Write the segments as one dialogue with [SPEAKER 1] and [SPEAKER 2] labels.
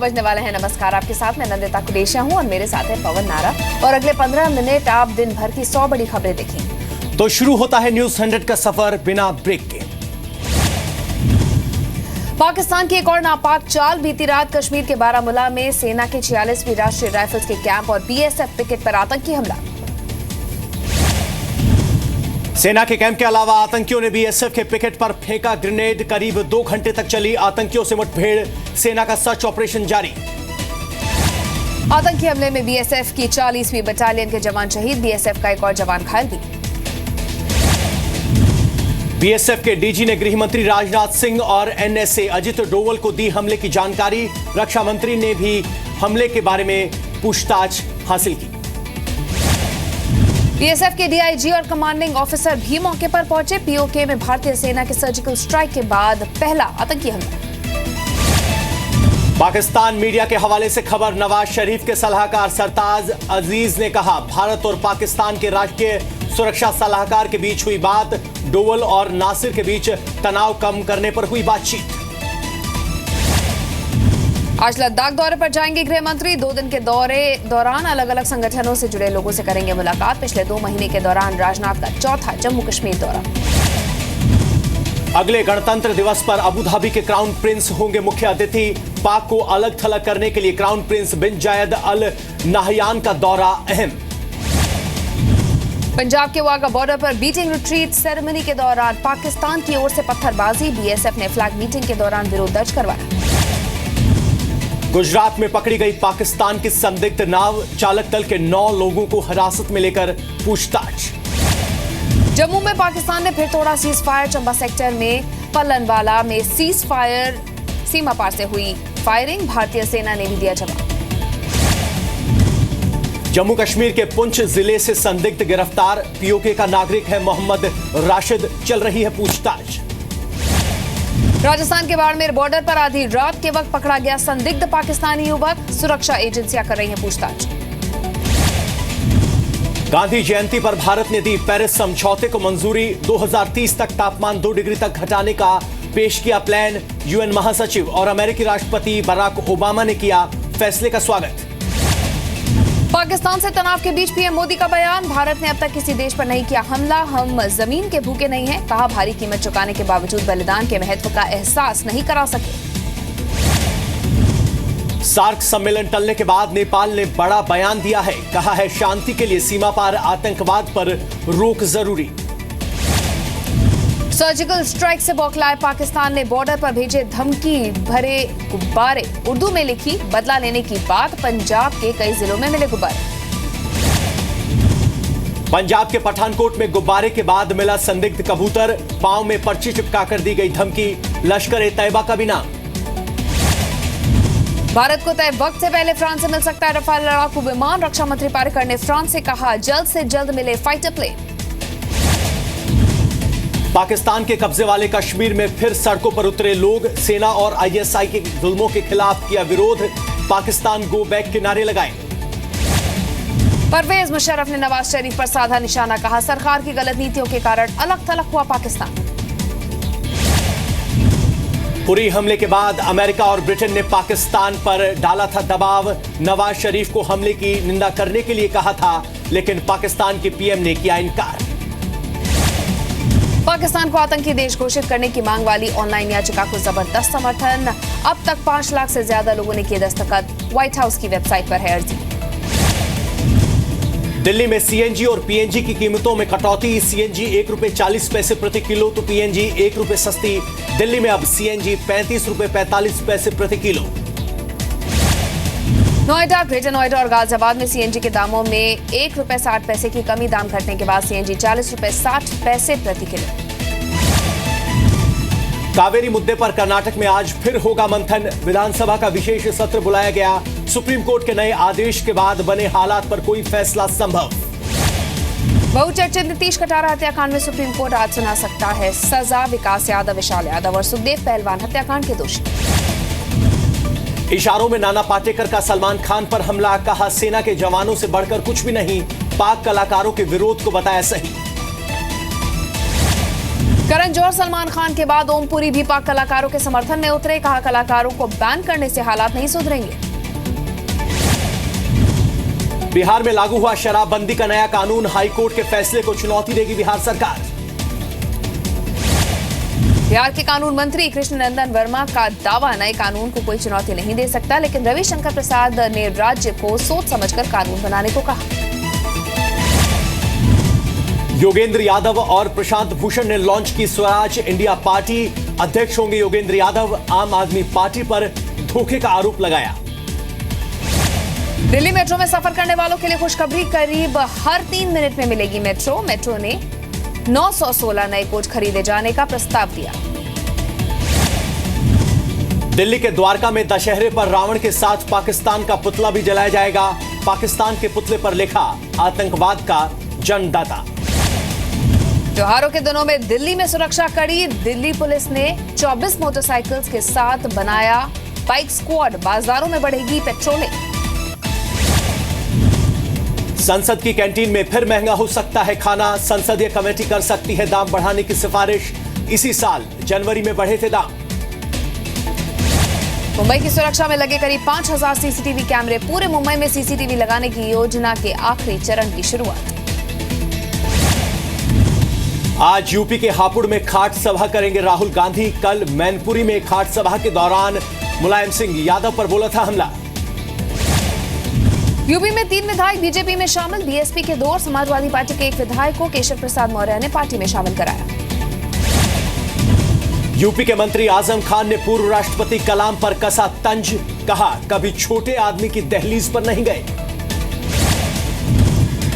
[SPEAKER 1] बजने वाले हैं। नमस्कार, आपके साथ मैं नंदिता कुरेशिया हूं और मेरे साथ है पवन नारा। और अगले 15 मिनट आप दिन भर की 100 बड़ी खबरें देखेंगे।
[SPEAKER 2] तो शुरू होता है न्यूज 100 का सफर बिना ब्रेक के।
[SPEAKER 1] पाकिस्तान की एक और नापाक चाल। बीती रात कश्मीर के बारामूला में सेना के 46वीं राष्ट्रीय राइफल्स के कैंप और बीएसएफ पिकेट पर आतंकी हमला।
[SPEAKER 2] सेना के कैंप के अलावा आतंकियों ने बीएसएफ के पिकेट पर फेंका ग्रेनेड। करीब 2 घंटे तक चली आतंकियों से मुठभेड़। सेना का सर्च ऑपरेशन जारी।
[SPEAKER 1] आतंकी हमले में बीएसएफ की 40वीं बटालियन के जवान शहीद। बीएसएफ का एक और जवान घायल भी।
[SPEAKER 2] बीएसएफ के डीजी ने गृह मंत्री राजनाथ सिंह और एनएसए अजित डोवल को दी हमले की जानकारी। रक्षा मंत्री ने भी हमले के बारे में पूछताछ हासिल की।
[SPEAKER 1] बीएसएफ के डीआईजी और कमांडिंग ऑफिसर भी मौके पर पहुंचे। पीओके में भारतीय सेना के सर्जिकल स्ट्राइक के बाद पहला आतंकी हमला।
[SPEAKER 2] पाकिस्तान मीडिया के हवाले से खबर। नवाज शरीफ के सलाहकार सरताज अजीज ने कहा, भारत और पाकिस्तान के राष्ट्रीय सुरक्षा सलाहकार के बीच हुई बात। डोवल और नासिर के बीच तनाव कम करने पर हुई बातचीत।
[SPEAKER 1] आज लद्दाख दौरे पर जाएंगे गृह मंत्री। 2 दिन के दौरान अलग अलग संगठनों से जुड़े लोगों से करेंगे मुलाकात। पिछले 2 महीने के दौरान राजनाथ का चौथा जम्मू कश्मीर दौरा।
[SPEAKER 2] अगले गणतंत्र दिवस पर अबू धाबी के क्राउन प्रिंस होंगे मुख्य अतिथि। पाक को अलग थलग करने के लिए क्राउन प्रिंस बिन जायद अल नाहयान का दौरा अहम। पंजाब के वाघा बॉर्डर पर बीटिंग रिट्रीट सेरेमनी के दौरान पाकिस्तान की ओर से पत्थरबाजी। बीएसएफ ने फ्लैग मीटिंग के दौरान विरोध दर्ज करवाया। गुजरात में पकड़ी गई पाकिस्तान की संदिग्ध नाव चालक दल के 9 लोगों को हिरासत में लेकर पूछताछ। जम्मू में पाकिस्तान ने फिर तोड़ा सीज फायर। चंबा सेक्टर में पल्लनवाला में सीज फायर सीमा पार से हुई फायरिंग। भारतीय सेना ने भी दिया जवाब। जम्मू कश्मीर के पुंछ जिले से संदिग्ध गिरफ्तार। पीओके का नागरिक है मोहम्मद राशिद। चल रही है पूछताछ। राजस्थान के बाड़मेर बॉर्डर पर आधी रात के वक्त पकड़ा गया संदिग्ध पाकिस्तानी युवक। सुरक्षा एजेंसियां कर रही हैं पूछताछ। गांधी जयंती पर भारत ने दी पेरिस समझौते को मंजूरी। 2030 तक तापमान 2 डिग्री तक घटाने का पेश किया प्लान। यूएन महासचिव और अमेरिकी राष्ट्रपति बराक ओबामा ने किया फैसले का स्वागत। पाकिस्तान से तनाव के बीच पीएम मोदी का बयान। भारत ने अब तक किसी देश पर नहीं किया हमला। हम जमीन के भूखे नहीं हैं। कहा, भारी कीमत चुकाने के बावजूद बलिदान के महत्व का एहसास नहीं करा सके। सार्क सम्मेलन टलने के बाद नेपाल ने बड़ा बयान दिया है। कहा है, शांति के लिए सीमा पार आतंकवाद पर रोक जरूरी। सर्जिकल स्ट्राइक से बौखलाए पाकिस्तान ने बॉर्डर पर भेजे धमकी भरे गुब्बारे। उर्दू में लिखी बदला लेने की बात। पंजाब के कई जिलों में मिले गुब्बारे। पंजाब के पठानकोट में गुब्बारे के बाद मिला संदिग्ध कबूतर। पांव में पर्ची चिपकाकर दी गई धमकी। लश्कर ए तैयबा का भी नाम। भारत को तय वक्त से पहले फ्रांस से मिल सकता है रफाल लड़ाकू विमान। रक्षा मंत्री पारेकर ने फ्रांस से कहा, जल्द से जल्द मिले फाइटर प्लेन। पाकिस्तान के कब्जे वाले कश्मीर में फिर सड़कों पर उतरे लोग। सेना और आईएसआई के जुल्मों के खिलाफ किया विरोध। पाकिस्तान गो बैक के नारे लगाए। परवेज मुशर्रफ ने नवाज शरीफ पर साधा निशाना। कहा, सरकार की गलत नीतियों के कारण अलग थलग हुआ पाकिस्तान। पुरी हमले के बाद अमेरिका और ब्रिटेन ने पाकिस्तान पर डाला था दबाव। नवाज शरीफ को हमले की निंदा करने के लिए कहा था, लेकिन पाकिस्तान के पीएम ने किया इनकार। पाकिस्तान को आतंकी देश घोषित करने की मांग वाली ऑनलाइन याचिका को जबरदस्त समर्थन। अब तक 5 लाख से ज्यादा लोगों ने किए दस्तखत। व्हाइट हाउस की वेबसाइट पर है अर्जी। दिल्ली में सीएनजी और पीएनजी की कीमतों में कटौती। सीएनजी 1 रुपए 40 पैसे प्रति किलो तो पीएनजी 1 रुपए सस्ती। दिल्ली में अब सीएनजी 35 रुपए 45 पैसे प्रति किलो। नोएडा, ग्रेटर नोएडा और गाजियाबाद में सीएनजी के दामों में 1 रुपए 60 पैसे की कमी। दाम घटने के बाद सीएनजी 40 रुपए 60 पैसे प्रति किलो। कावेरी मुद्दे पर कर्नाटक में आज फिर होगा मंथन। विधानसभा का विशेष सत्र बुलाया गया। सुप्रीम कोर्ट के नए आदेश के बाद बने हालात पर कोई फैसला संभव। बहुचर्चित नीतीश कटारा हत्याकांड में सुप्रीम कोर्ट आज सुना सकता है सजा। विकास यादव, विशाल यादव और सुखदेव पहलवान हत्याकांड के दोषी। इशारों में नाना पाटेकर का सलमान खान पर हमला। कहा, सेना के जवानों से बढ़कर कुछ भी नहीं। पाक कलाकारों के विरोध को बताया सही।
[SPEAKER 1] करण जौहर सलमान खान के बाद ओमपुरी भी पाक कलाकारों के समर्थन में उतरे। कहा, कलाकारों को बैन करने से हालात नहीं सुधरेंगे।
[SPEAKER 2] बिहार में लागू हुआ शराबबंदी का नया कानून, हाईकोर्ट के फैसले को चुनौती देगी बिहार सरकार।
[SPEAKER 1] बिहार के कानून मंत्री कृष्ण नंदन वर्मा का दावा, नए कानून को कोई चुनौती नहीं दे सकता, लेकिन रविशंकर प्रसाद ने राज्य को सोच समझकर कानून बनाने को कहा।
[SPEAKER 2] योगेंद्र यादव और प्रशांत भूषण ने लॉन्च की स्वराज इंडिया पार्टी। अध्यक्ष होंगे योगेंद्र यादव। आम आदमी पार्टी पर धोखे का आरोप लगाया।
[SPEAKER 1] दिल्ली मेट्रो में सफर करने वालों के लिए खुशखबरी, करीब हर 3 मिनट में मिलेगी मेट्रो। मेट्रो ने 916 नए कोच खरीदे जाने का प्रस्ताव दिया।
[SPEAKER 2] दिल्ली के द्वारका में दशहरे पर रावण के साथ पाकिस्तान का पुतला भी जलाया जाएगा। पाकिस्तान के पुतले पर लिखा, आतंकवाद का जन्मदाता।
[SPEAKER 1] त्योहारों के दिनों में दिल्ली में सुरक्षा कड़ी। दिल्ली पुलिस ने 24 मोटरसाइकिल्स के साथ बनाया बाइक स्क्वाड। बाजारों में बढ़ेगी पेट्रोलिंग।
[SPEAKER 2] संसद की कैंटीन में फिर महंगा हो सकता है खाना। संसदीय कमेटी कर सकती है दाम बढ़ाने की सिफारिश। इसी साल जनवरी में बढ़े थे दाम।
[SPEAKER 1] मुंबई की सुरक्षा में लगे करीब 5000 सीसीटीवी कैमरे। पूरे मुंबई में सीसीटीवी लगाने की योजना के आखिरी चरण की शुरुआत।
[SPEAKER 2] आज यूपी के हापुड़ में खाट सभा करेंगे राहुल गांधी। कल मैनपुरी में खाट सभा के दौरान मुलायम सिंह यादव पर बोला था हमला।
[SPEAKER 1] यूपी में 3 विधायक बीजेपी में शामिल। बीएसपी के 2 और समाजवादी पार्टी के 1 विधायक को केशव प्रसाद मौर्य ने पार्टी में शामिल कराया।
[SPEAKER 2] यूपी के मंत्री आजम खान ने पूर्व राष्ट्रपति कलाम पर कसा तंज। कहा, कभी छोटे आदमी की दहलीज पर नहीं गए।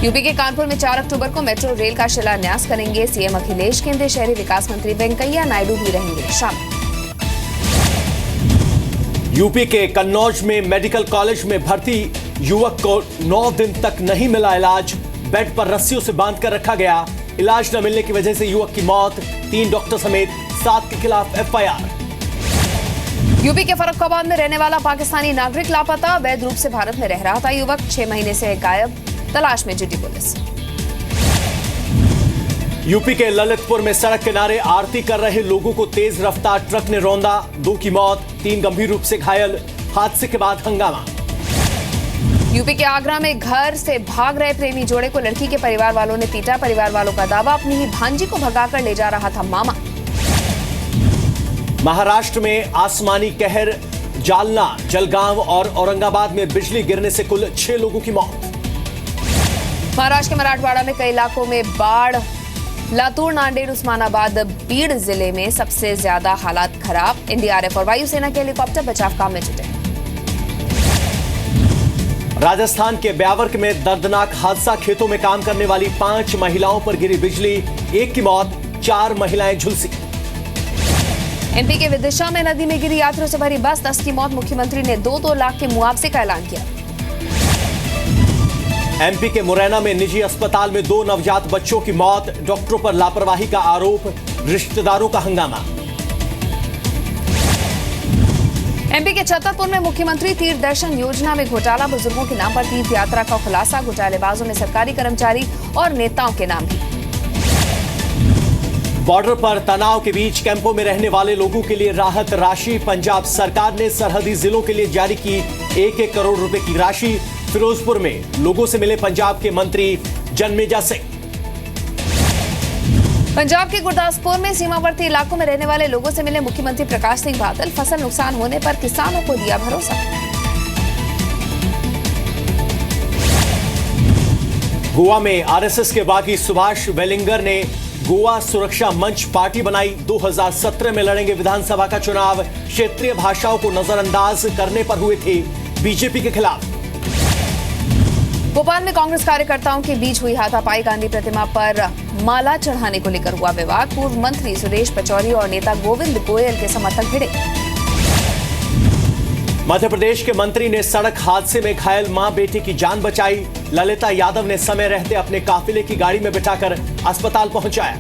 [SPEAKER 1] यूपी के कानपुर में 4 अक्टूबर को मेट्रो रेल का शिलान्यास करेंगे सीएम अखिलेश। केंद्रीय शहरी विकास मंत्री वेंकैया नायडू भी रहेंगे शामिल।
[SPEAKER 2] यूपी के कन्नौज में मेडिकल कॉलेज में भर्ती युवक को 9 दिन तक नहीं मिला इलाज। बेड पर रस्सियों से बांधकर रखा गया। इलाज न मिलने की वजह से युवक की मौत। 3 डॉक्टर समेत 7 के खिलाफ एफआईआर।
[SPEAKER 1] यूपी के फर्रुखाबाद में रहने वाला पाकिस्तानी नागरिक लापता। अवैध रूप से भारत में रह रहा था युवक। 6 महीने से गायब। तलाश में जुटी पुलिस।
[SPEAKER 2] यूपी के ललितपुर में सड़क किनारे आरती कर रहे लोगों को तेज रफ्तार ट्रक ने रौंदा। 2 की मौत, 3 गंभीर रूप से घायल। हादसे के बाद हंगामा।
[SPEAKER 1] यूपी के आगरा में घर से भाग रहे प्रेमी जोड़े को लड़की के परिवार वालों ने पीटा। परिवार वालों का दावा, अपनी ही भांजी को भगाकर ले जा रहा था मामा।
[SPEAKER 2] महाराष्ट्र में आसमानी कहर। जालना, जलगांव और औरंगाबाद में बिजली गिरने से कुल 6 लोगों की मौत।
[SPEAKER 1] महाराष्ट्र के मराठवाड़ा में कई इलाकों में बाढ़। लातूर, नांदेड़, उस्मानाबाद, बीड़ जिले में सबसे ज्यादा हालात खराब। एनडीआरएफ और वायुसेना के हेलीकॉप्टर बचाव काम में जुटे।
[SPEAKER 2] राजस्थान के ब्यावर्क में दर्दनाक हादसा। खेतों में काम करने वाली 5 महिलाओं पर गिरी बिजली। 1 की मौत, 4 महिलाएं झुलसी।
[SPEAKER 1] एमपी के विदिशा में नदी में गिरी यात्रियों से भरी बस। 10 की मौत। मुख्यमंत्री ने 2-2 लाख के मुआवजे का ऐलान किया।
[SPEAKER 2] एमपी के मुरैना में निजी अस्पताल में 2 नवजात बच्चों की मौत। डॉक्टरों पर लापरवाही का आरोप। रिश्तेदारों का हंगामा। एमपी के छतरपुर में मुख्यमंत्री तीर्थ दर्शन योजना में घोटाला। बुजुर्गों के नाम पर तीर्थ यात्रा का खुलासा। घोटालेबाजों में सरकारी कर्मचारी और नेताओं के नाम भी। बॉर्डर पर तनाव के बीच कैंपों में रहने वाले लोगों के लिए राहत राशि। पंजाब सरकार ने सरहदी जिलों के लिए जारी की 1-1 करोड़ रुपए की राशि। फिरोजपुर में लोगों से मिले पंजाब के मंत्री जन्मेजा सिंह। पंजाब के गुरदासपुर में सीमावर्ती इलाकों में रहने वाले लोगों से मिले मुख्यमंत्री प्रकाश सिंह बादल। फसल नुकसान होने पर किसानों को दिया भरोसा। गोवा में आरएसएस के बागी सुभाष वेलिंगर ने गोवा सुरक्षा मंच पार्टी बनाई। 2017 में लड़ेंगे विधानसभा का चुनाव। क्षेत्रीय भाषाओं को नजरअंदाज करने पर हुए थे बीजेपी के खिलाफ। भोपाल में कांग्रेस कार्यकर्ताओं के बीच हुई हाथापाई। गांधी प्रतिमा पर माला चढ़ाने को लेकर हुआ विवाद। पूर्व मंत्री सुरेश पचौरी और नेता गोविंद गोयल के समर्थक भिड़े। मध्य प्रदेश के मंत्री ने सड़क हादसे में घायल मां बेटे की जान बचाई। ललिता यादव ने समय रहते अपने काफिले की गाड़ी में बिठाकर अस्पताल पहुंचाया।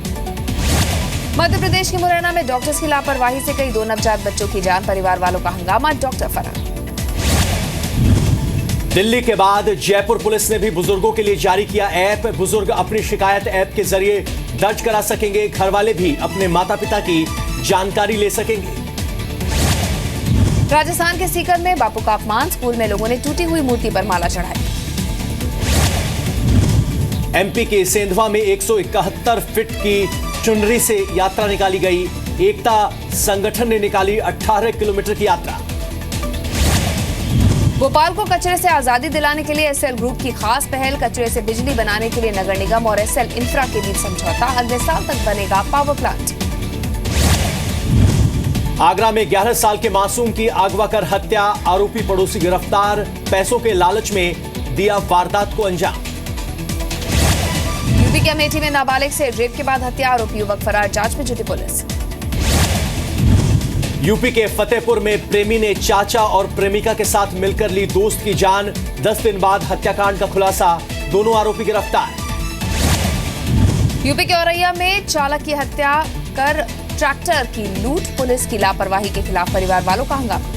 [SPEAKER 2] मध्य प्रदेश के मुरैना में डॉक्टर्स की लापरवाही से कई 2 नवजात बच्चों की जान। परिवार वालों का हंगामा। डॉक्टर फरार। दिल्ली के बाद जयपुर पुलिस ने भी बुजुर्गों के लिए जारी किया ऐप। बुजुर्ग अपनी शिकायत ऐप के जरिए दर्ज करा सकेंगे। घर वाले भी अपने माता पिता की जानकारी ले सकेंगे।
[SPEAKER 1] राजस्थान के सीकर में बापू का अपमान, स्कूल में लोगों ने टूटी हुई मूर्ति पर माला चढ़ाई।
[SPEAKER 2] एमपी के सेंधवा में 171 फीट की चुनरी से यात्रा निकाली गई। एकता संगठन ने निकाली 18 किलोमीटर की यात्रा।
[SPEAKER 1] भोपाल को कचरे से आजादी दिलाने के लिए एसएल ग्रुप की खास पहल। कचरे से बिजली बनाने के लिए नगर निगम और एसएल इंफ्रा के बीच समझौता। अगले साल तक बनेगा पावर प्लांट।
[SPEAKER 2] आगरा में 11 साल के मासूम की अगवा कर हत्या, आरोपी पड़ोसी गिरफ्तार। पैसों के लालच में दिया वारदात को अंजाम।
[SPEAKER 1] यूपी के अमेठी में नाबालिग से रेप के बाद हत्या, आरोपी युवक फरार, जांच में जुटी पुलिस।
[SPEAKER 2] यूपी के फतेहपुर में प्रेमी ने चाचा और प्रेमिका के साथ मिलकर ली दोस्त की जान। 10 दिन बाद हत्याकांड का खुलासा, दोनों आरोपी गिरफ्तार।
[SPEAKER 1] यूपी के औरैया में चालक की हत्या कर ट्रैक्टर की लूट, पुलिस की लापरवाही के खिलाफ परिवार वालों का हंगामा।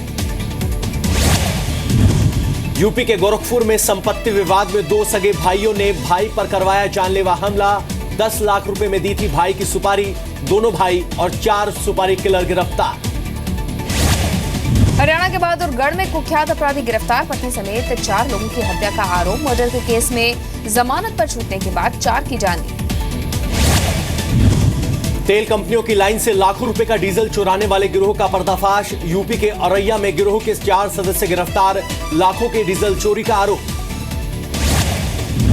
[SPEAKER 2] यूपी के गोरखपुर में संपत्ति विवाद में 2 सगे भाइयों ने भाई पर करवाया जानलेवा हमला। 10 लाख रुपए में दी थी भाई की सुपारी। दोनों भाई और 4 सुपारी किलर गिरफ्तार।
[SPEAKER 1] हरियाणा के बहादुरगढ़ में कुख्यात अपराधी गिरफ्तार, पत्नी समेत 4 लोगों की हत्या का आरोप। मर्डर के केस में जमानत पर छूटने के बाद 4 की जान दी।
[SPEAKER 2] तेल कंपनियों की लाइन से लाखों रुपए का डीजल चुराने वाले गिरोह का पर्दाफाश। यूपी के औरैया में गिरोह के 4 सदस्य गिरफ्तार, लाखों के डीजल चोरी का आरोप।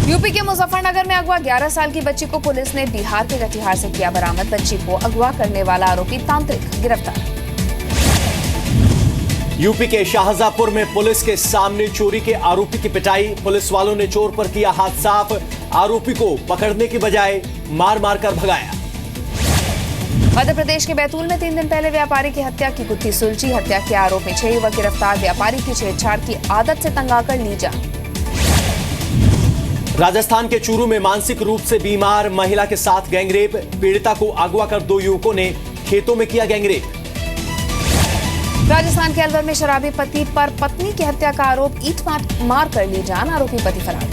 [SPEAKER 1] यूपी के मुजफ्फरनगर में अगवा 11 साल की बच्ची को पुलिस ने बिहार के कटिहार से किया बरामद। बच्ची को अगवा करने वाला आरोपी तांत्रिक गिरफ्तार।
[SPEAKER 2] यूपी के शाहजहांपुर में पुलिस के सामने चोरी के आरोपी की पिटाई। पुलिस वालों ने चोर पर किया हाथ साफ, आरोपी को पकड़ने की बजाय मार मार कर भगाया।
[SPEAKER 1] मध्य प्रदेश के बैतूल में 3 दिन पहले व्यापारी की हत्या की गुत्थी सुलझी। हत्या के आरोप में 6 युवक गिरफ्तार। व्यापारी की छेड़छाड़ की आदत से तंग आकर ली जान।
[SPEAKER 2] राजस्थान के चूरू में मानसिक रूप से बीमार महिला के साथ गैंगरेप। पीड़िता को अगवा कर 2 युवकों ने खेतों में किया गैंगरेप।
[SPEAKER 1] राजस्थान के अलवर में शराबी पति पर पत्नी की हत्या का आरोप, ईंट मार कर ली जान, आरोपी पति फरार।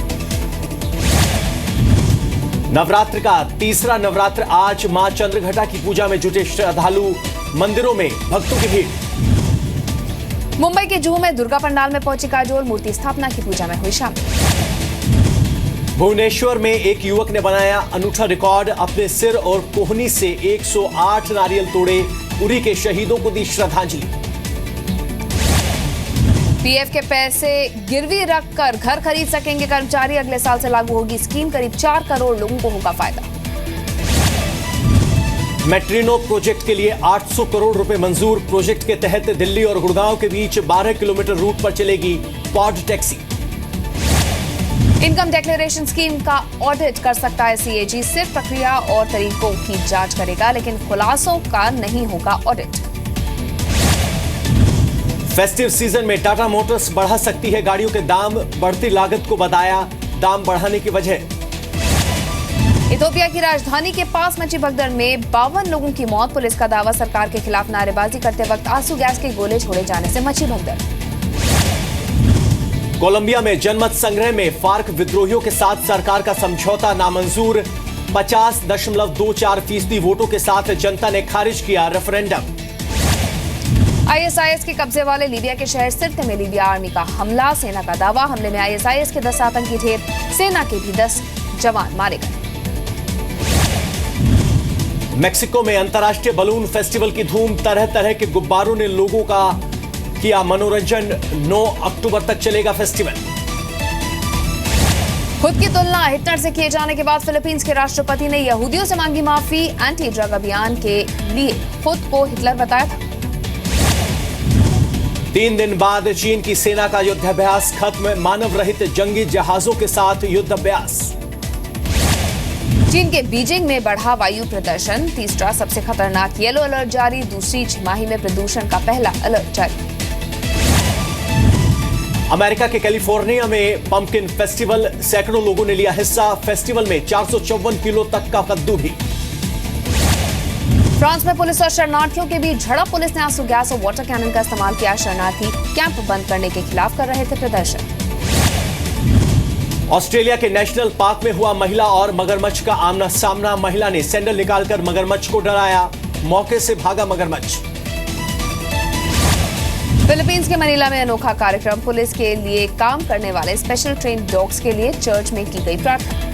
[SPEAKER 2] नवरात्र का तीसरा नवरात्र आज। मां चंद्रघटा की पूजा में जुटे श्रद्धालु, मंदिरों में भक्तों की भीड़।
[SPEAKER 1] मुंबई के जुहू में दुर्गा पंडाल में पहुंची काजोल, मूर्ति स्थापना की पूजा में हुई शामिल।
[SPEAKER 2] भुवनेश्वर में एक युवक ने बनाया अनूठा रिकॉर्ड। अपने सिर और कोहनी से 108 नारियल तोड़े, उरी के शहीदों को दी श्रद्धांजलि। पीएफ के पैसे गिरवी रखकर घर खरीद सकेंगे कर्मचारी। अगले साल से लागू होगी स्कीम। करीब 4 करोड़ लोगों को होगा फायदा। मेट्रिनो प्रोजेक्ट के लिए 800 करोड़ रुपए मंजूर। प्रोजेक्ट के तहत दिल्ली और गुड़गांव के बीच 12 किलोमीटर रूट पर चलेगी pod taxi. Income declaration scheme का ऑडिट कर सकता है सीएजी। सिर्फ प्रक्रिया और तरीकों की जांच करेगा, लेकिन खुलासों का नहीं होगा ऑडिट। फेस्टिव सीजन में टाटा मोटर्स बढ़ा सकती है गाड़ियों के दाम। बढ़ती लागत को बताया दाम बढ़ाने की वजह। इथियोपिया की राजधानी के पास मची भगदड़ में 52 लोगों की मौत। पुलिस का दावा, सरकार के खिलाफ नारेबाजी करते वक्त आंसू गैस के गोले छोड़े जाने से मची भगदड़। कोलंबिया में जनमत संग्रह में फार्क विद्रोहियों के साथ सरकार का समझौता नामंजूर। 50.24% वोटों के साथ जनता ने खारिज किया रेफरेंडम। आईएसआईएस के कब्जे वाले लीबिया के शहर सिर्ते में लीबिया आर्मी का हमला। सेना का दावा, हमले में आईएसआईएस के 10 आतंकी ढेर, सेना के भी 10 जवान मारे गए। मेक्सिको में अंतर्राष्ट्रीय बलून फेस्टिवल की धूम। तरह तरह के गुब्बारों ने लोगों का किया मनोरंजन। 9 अक्टूबर तक चलेगा फेस्टिवल। खुद की तुलना हिटलर से किए जाने के बाद फिलीपींस के राष्ट्रपति ने यहूदियों से मांगी माफी। एंटी ड्रग अभियान के लिए खुद को हिटलर बताया था। 3 दिन बाद चीन की सेना का युद्धाभ्यास खत्म। मानव रहित जंगी जहाजों के साथ युद्धाभ्यास। चीन के बीजिंग में बढ़ा वायु प्रदूषण। तीसरा सबसे खतरनाक येलो अलर्ट जारी। दूसरी छमाही में प्रदूषण का पहला अलर्ट जारी। अमेरिका के कैलिफोर्निया में पंपकिन फेस्टिवल। सैकड़ों लोगों ने लिया हिस्सा। फेस्टिवल में 454 किलो तक का कद्दू भी। फ्रांस में पुलिस और शरणार्थियों के बीच झड़प। पुलिस ने आंसू गैस और वाटर कैनन का इस्तेमाल किया। शरणार्थी कैंप बंद करने के खिलाफ कर रहे थे प्रदर्शन। ऑस्ट्रेलिया के नेशनल पार्क में हुआ महिला और मगरमच्छ का आमना सामना। महिला ने सैंडल निकालकर मगरमच्छ को डराया, मौके से भागा मगरमच्छ।
[SPEAKER 1] फिलीपींस के मनीला में अनोखा कार्यक्रम। पुलिस के लिए काम करने वाले स्पेशल ट्रेन डॉग्स के लिए चर्च में की गई प्रार्थना।